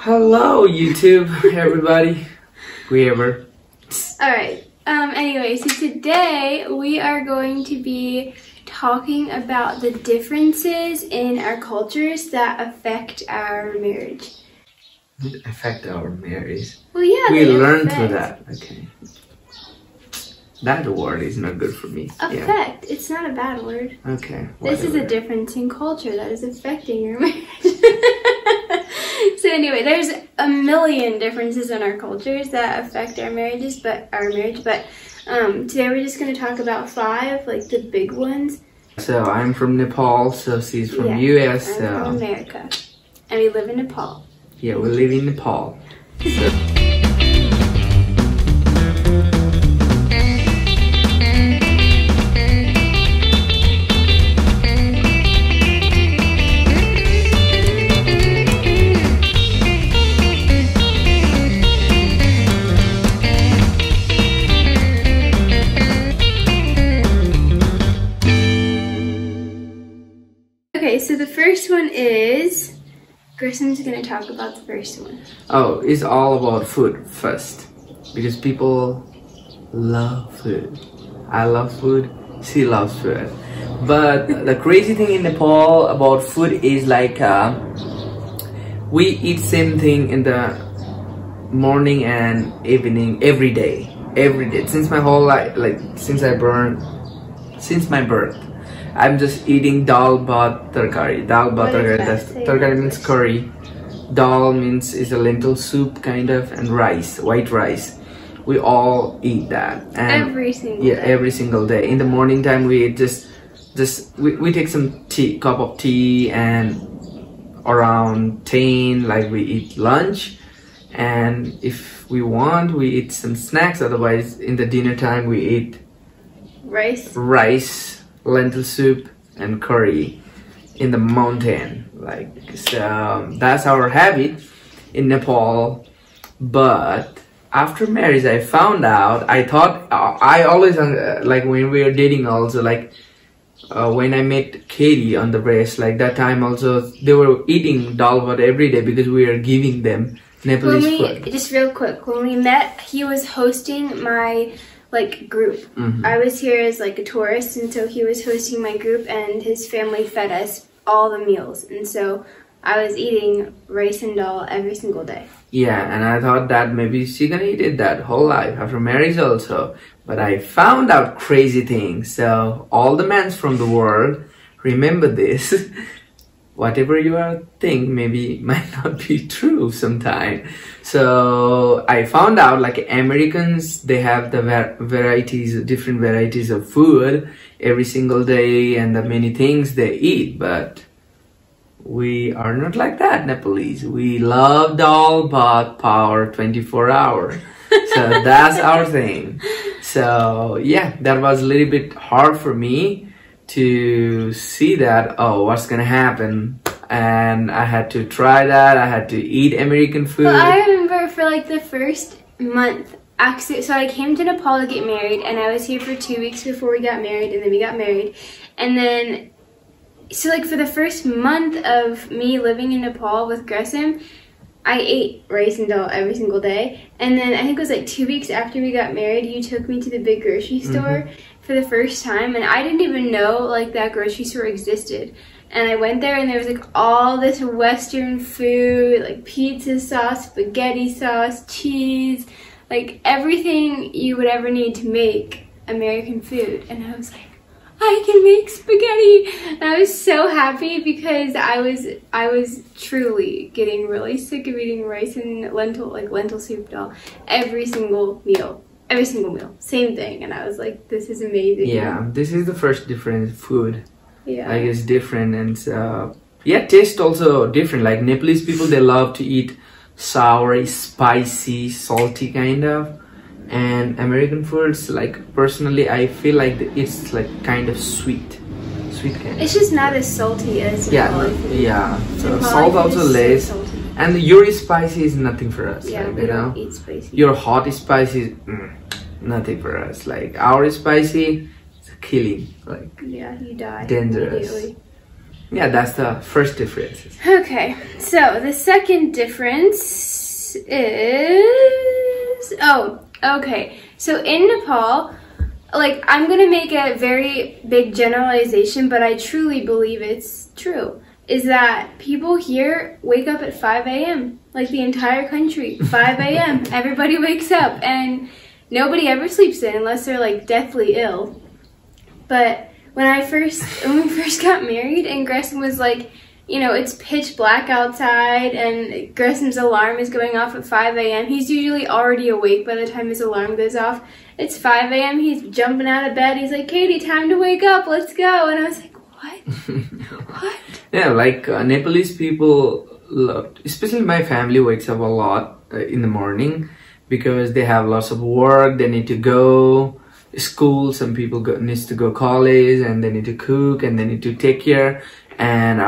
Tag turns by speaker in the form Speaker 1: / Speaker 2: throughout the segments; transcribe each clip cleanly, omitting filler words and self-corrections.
Speaker 1: Hello, YouTube, everybody, whoever.
Speaker 2: Alright, anyway, so today we are going to be talking about the differences in our cultures that affect our marriage.
Speaker 1: Affect our marriage?
Speaker 2: Well, yeah,
Speaker 1: we learn through that. Okay. That word is not good for me.
Speaker 2: Affect. Yeah. It's not a bad word.
Speaker 1: Okay. Whatever.
Speaker 2: This is a difference in culture that is affecting your marriage. So anyway, there's a million differences in our cultures that affect our marriage, but today we're just going to talk about 5, like the big ones.
Speaker 1: So I'm from Nepal, so she's from US.
Speaker 2: I'm from America, and we live in Nepal.
Speaker 1: Yeah, we live in Nepal. So.
Speaker 2: Okay, so the first one is, Grisham's gonna talk about the first one.
Speaker 1: Oh, it's all about food first, because people love food. I love food, she loves food. But the crazy thing in Nepal about food is like, we eat same thing in the morning and evening every day. Since my whole life, like since my birth. I'm just eating dal bhat tarkari. Dal bhat tarkari, tarkari means curry. Dal means is a lentil soup kind of, and rice, white rice. We all eat that. And
Speaker 2: every single day.
Speaker 1: Every single day. In the morning time we we take some cup of tea, and around 10 like we eat lunch, and if we want we eat some snacks. Otherwise in the dinner time we eat rice, lentil soup and curry in the mountain. Like, so that's our habit in Nepal. But after marriage I found out, I thought I always like when we were dating also, like when I met Katie on the race, like that time also they were eating dal bhat every day because we were giving them Nepalese food.
Speaker 2: Just real quick, when we met, he was hosting my group. I was here as like a tourist, and so he was hosting my group, and his family fed us all the meals, and so I was eating rice and dal every single day.
Speaker 1: Yeah, and I thought that maybe she gonna eat it that whole life after marriage also. But I found out crazy things. So all the men from the world, remember this. Whatever you think maybe might not be true sometime. So I found out like Americans, they have the different varieties of food every single day, and the many things they eat. But we are not like that, Nepalese. We love dal bhat power 24 hours. So that's our thing. So yeah, that was a little bit hard for me to see that, oh, what's gonna happen, and I had to try that. I had to eat American food.
Speaker 2: Well, I remember for like the first month, actually, so I came to Nepal to get married, and I was here for 2 weeks before we got married, and then we got married, and then, so like for the first month of me living in Nepal with Gresham, I ate rice and dal every single day. And then I think it was like 2 weeks after we got married, you took me to the big grocery store for the first time, and I didn't even know like that grocery store existed. And I went there, and there was like all this Western food, like pizza sauce, spaghetti sauce, cheese, like everything you would ever need to make American food. And I was like, I can make spaghetti, and I was so happy because I was truly getting really sick of eating rice and lentil soup dal every single meal, same thing. And I was like, this is amazing.
Speaker 1: Yeah, this is the first different food.
Speaker 2: Yeah,
Speaker 1: like it's different, and yeah, taste also different. Like Nepalese people, they love to eat sour, spicy, salty kind of. And American foods, like personally I feel like it's like kind of sweet kind.
Speaker 2: It's just not as salty as Nepali food.
Speaker 1: Yeah. So salt also less, so and your spicy is nothing for us.
Speaker 2: Yeah,
Speaker 1: like,
Speaker 2: we don't eat spicy.
Speaker 1: Your hot spicy, nothing for us. Like our spicy, it's killing. Like
Speaker 2: yeah, you die.
Speaker 1: Dangerous. Yeah, that's the first difference.
Speaker 2: Okay, so the second difference is, okay. So in Nepal, like, I'm gonna make a very big generalization, but I truly believe it's true, is that people here wake up at 5 a.m. Like the entire country, 5 a.m. Everybody wakes up, and nobody ever sleeps in unless they're like deathly ill. But when we first got married, and Gresham was like, you know, it's pitch black outside, and Gresham's alarm is going off at 5 a.m. He's usually already awake by the time his alarm goes off. It's 5 a.m. He's jumping out of bed. He's like, Katie, time to wake up. Let's go. And I was like, what? What?
Speaker 1: Yeah, like Nepalese people love, especially my family wakes up a lot in the morning because they have lots of work. They need to go school. Some people needs to go college, and they need to cook, and they need to take care. And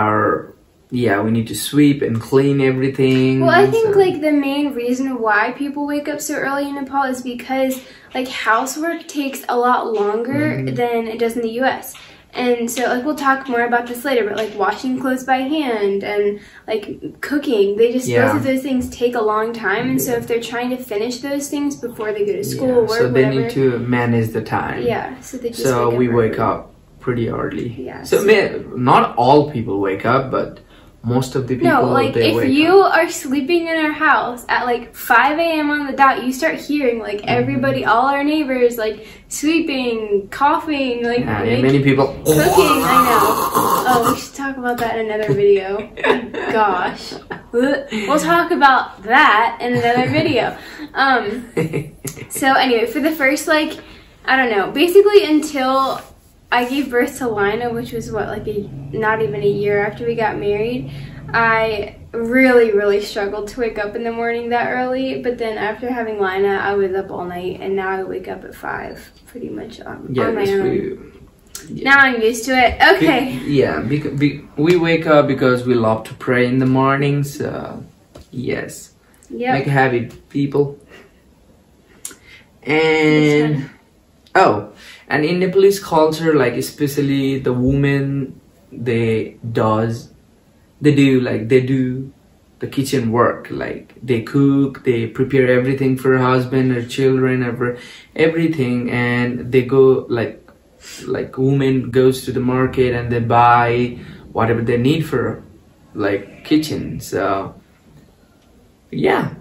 Speaker 1: we need to sweep and clean everything.
Speaker 2: Well, I think like the main reason why people wake up so early in Nepal is because like housework takes a lot longer than it does in the US. And so like we'll talk more about this later, but like washing clothes by hand and like cooking, both of those things take a long time. And so if they're trying to finish those things before they go to school, work,
Speaker 1: so they need to manage the time.
Speaker 2: Yeah, so they just
Speaker 1: wake up pretty early.
Speaker 2: Yeah.
Speaker 1: So not all people wake up, but most of the people.
Speaker 2: No, like if you are sleeping in our house at like 5 a.m. on the dot, you start hearing like everybody, all our neighbors, like sweeping, coughing, like
Speaker 1: many people
Speaker 2: cooking. I know. Oh, we should talk about that in another video. Gosh, we'll talk about that in another video. So anyway, for the first I don't know, basically until I gave birth to Lina, which was not even a year after we got married. I really, really struggled to wake up in the morning that early. But then after having Lina, I was up all night, and now I wake up at 5, pretty much on my own. Now I'm used to it. Okay.
Speaker 1: We wake up because we love to pray in the mornings. Yes.
Speaker 2: Yeah.
Speaker 1: Make a habit, people. And and in Nepalese culture, like especially the women, they do the kitchen work. Like they cook, they prepare everything for her husband or children, or everything, and they go like women goes to the market and they buy whatever they need for like kitchen. So yeah.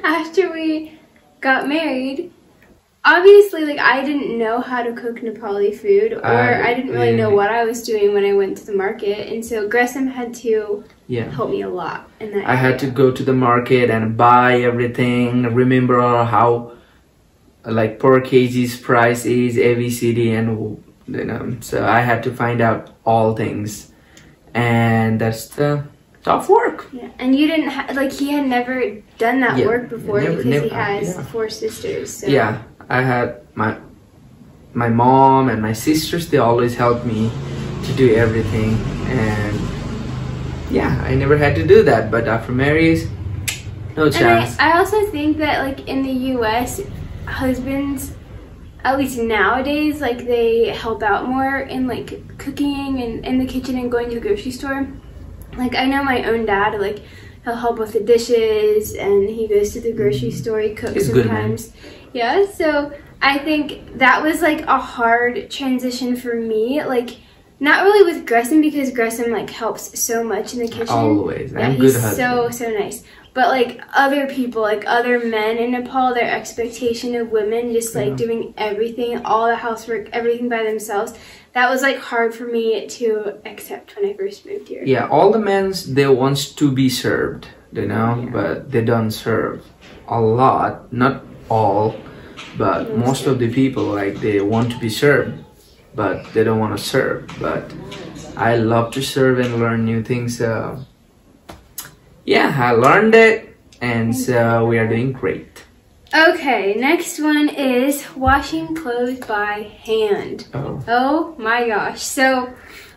Speaker 2: After we got married, obviously, like, I didn't know how to cook Nepali food, or I didn't really know what I was doing when I went to the market, and so Gresham had to help me a lot in that area.
Speaker 1: Had to go to the market and buy everything, remember how, like, per kg's price is, ABCD, and, so I had to find out all things, and that's the tough work.
Speaker 2: Yeah, and you didn't he had never done that work before because he has 4 sisters. So.
Speaker 1: Yeah, I had my mom and my sisters. They always helped me to do everything, and I never had to do that. But after marriage, no chance.
Speaker 2: And I also think that like in the U.S., husbands, at least nowadays, like they help out more in like cooking and in the kitchen and going to the grocery store. Like, I know my own dad, like, he'll help with the dishes, and he goes to the grocery store, he cooks sometimes. Yeah, so I think that was, like, a hard transition for me. Like, not really with Gresham, because Gresham, like, helps so much in the kitchen.
Speaker 1: Always.
Speaker 2: Yeah, he's so nice. But, like, other people, like, other men in Nepal, their expectation of women just, like, doing everything, all the housework, everything by themselves, that was, like, hard for me to accept when I first moved here.
Speaker 1: Yeah, all the men, they want to be served, but they don't serve a lot. Not all, but most of the people, like, they want to be served, but they don't want to serve. But I love to serve and learn new things, so yeah, I learned it, and so we are doing great.
Speaker 2: Okay, next one is washing clothes by hand. Oh my gosh. So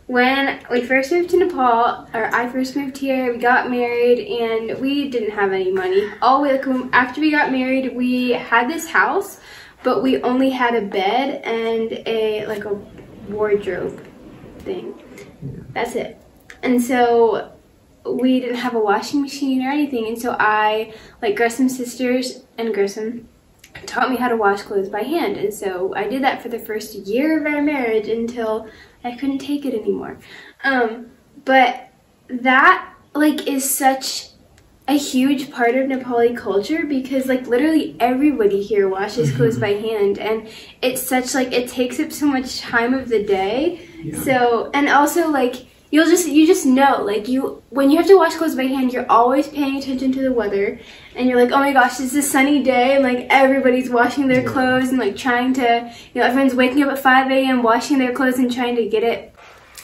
Speaker 2: when we first moved to Nepal, or I first moved here, we got married, and we didn't have any money. After we got married, we had this house, but we only had a bed and a wardrobe thing. That's it. And so we didn't have a washing machine or anything, and so I, like Gresham's sisters and Gresham, taught me how to wash clothes by hand. And so I did that for the first year of our marriage until I couldn't take it anymore. But that like is such a huge part of Nepali culture, because like literally everybody here washes clothes by hand, and it's such like, it takes up so much time of the day.
Speaker 1: Yeah.
Speaker 2: So, and also like you just know, like when you have to wash clothes by hand, you're always paying attention to the weather, and you're like, oh my gosh, it's a sunny day, and like everybody's washing their clothes and like trying to, everyone's waking up at 5 a.m. washing their clothes and trying to get it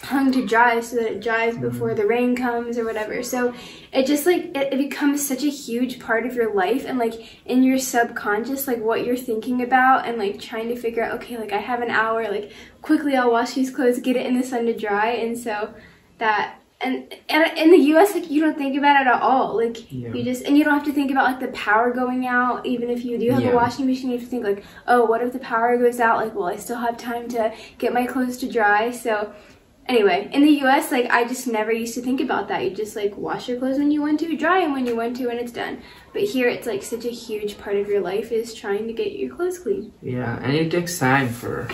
Speaker 2: hung to dry so that it dries before the rain comes or whatever. So it just like it becomes such a huge part of your life, and like in your subconscious, like what you're thinking about, and like trying to figure out, okay, like I have an hour, like quickly I'll wash these clothes, get it in the sun to dry. And so that, and in the US, like you don't think about it at all, like you just, and you don't have to think about like the power going out. Even if you do have a washing machine, you have to think like, oh, what if the power goes out, like well, I still have time to get my clothes to dry. So anyway, in the US, like I just never used to think about that. You just like wash your clothes when you want to, dry them when you want to, and it's done. But here it's like such a huge part of your life is trying to get your clothes clean.
Speaker 1: Yeah, and it takes time for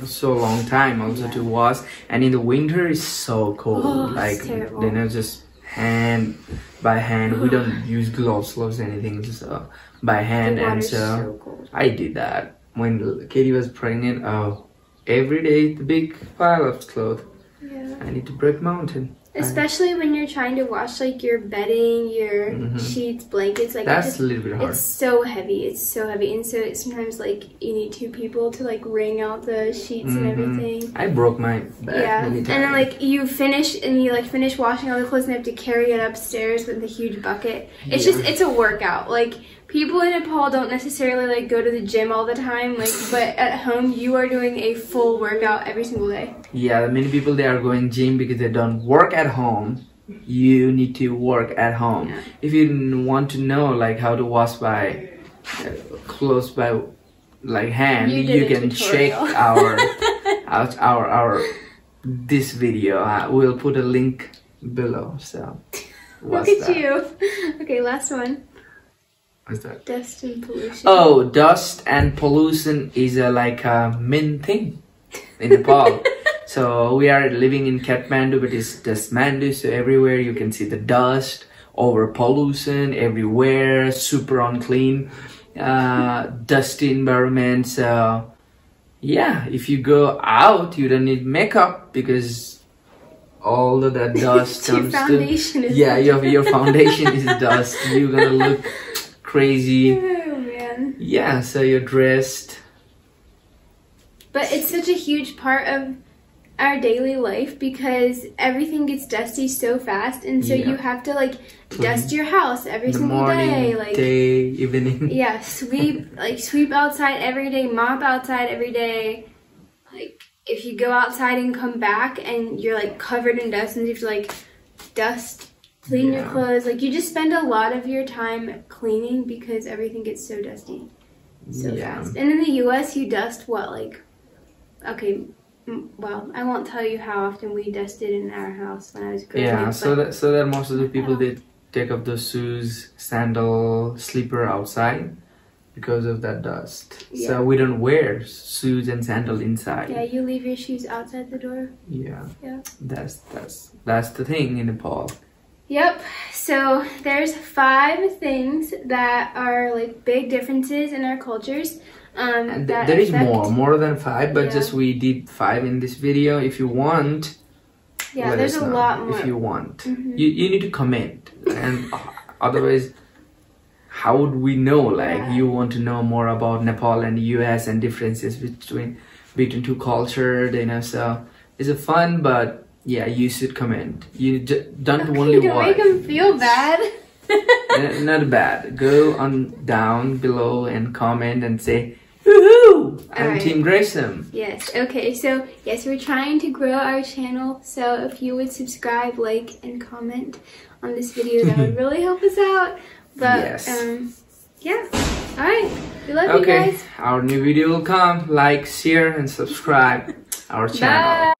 Speaker 1: so long time also to wash. And in the winter it's so cold. Like just hand by hand. We don't use gloves anything, just by hand. And so
Speaker 2: cold.
Speaker 1: I did that when Katie was pregnant. Oh, every day the big pile of clothes.
Speaker 2: Yeah.
Speaker 1: I need to break mountain.
Speaker 2: Especially when you're trying to wash like your bedding, your sheets, blankets, like
Speaker 1: that's a little bit hard.
Speaker 2: It's so heavy. It's so heavy, and so it's sometimes like you need two people to like wring out the sheets and everything.
Speaker 1: I broke my bed many times.
Speaker 2: And then like you finish washing all the clothes and have to carry it upstairs with a huge bucket. It's just, it's a workout. Like people in Nepal don't necessarily like go to the gym all the time, like, but at home you are doing a full workout every single day.
Speaker 1: Yeah, many people, they are going gym because they don't work at home. You need to work at home. Yeah. If you want to know like how to wash by clothes by like hand, you can check our this video. We'll put a link below. So
Speaker 2: look at you. Okay, last one.
Speaker 1: What's that?
Speaker 2: Dust and pollution.
Speaker 1: Oh, dust and pollution is like a main thing in Nepal. So we are living in Kathmandu, but it's Dustmandu, so everywhere you can see the dust, over pollution everywhere, super unclean, dusty environment. So yeah, if you go out, you don't need makeup because all of that dust comes
Speaker 2: to
Speaker 1: your foundation is dust. You're gonna look crazy.
Speaker 2: Oh man.
Speaker 1: Yeah, so you're dressed.
Speaker 2: But it's such a huge part of our daily life because everything gets dusty so fast, and so you have to like dust your house every single day, like
Speaker 1: day, evening.
Speaker 2: Yeah, sweep outside every day, mop outside every day. Like if you go outside and come back and you're like covered in dust and you have to like clean your clothes, like you just spend a lot of your time cleaning because everything gets so dusty so fast. And in the US you dust what, like, okay, well, I won't tell you how often we dusted in our house when I was growing up.
Speaker 1: Yeah, so that most of the people, they take off the shoes, sandal, slipper outside because of that dust. Yeah. So we don't wear shoes and sandal inside.
Speaker 2: Yeah, you leave your shoes outside the door.
Speaker 1: Yeah.
Speaker 2: Yeah.
Speaker 1: That's the thing in Nepal.
Speaker 2: Yep. So there's 5 things that are like big differences in our cultures.
Speaker 1: And there is more than 5, but just we did 5 in this video. If you want,
Speaker 2: there's a lot more.
Speaker 1: If you want, you need to comment, and otherwise, how would we know? Like you want to know more about Nepal and US and differences between two cultures, you know. So it's a fun, but yeah, you should comment. You don't only watch.
Speaker 2: Make them feel bad.
Speaker 1: Not bad. Go on down below and comment and say, woohoo! I'm Team Gresham.
Speaker 2: Yes, okay, so yes, we're trying to grow our channel, so if you would subscribe, like, and comment on this video, that would really help us out. But, yeah, alright, we love you guys.
Speaker 1: Our new video will come. Like, share, and subscribe our channel.
Speaker 2: Bye.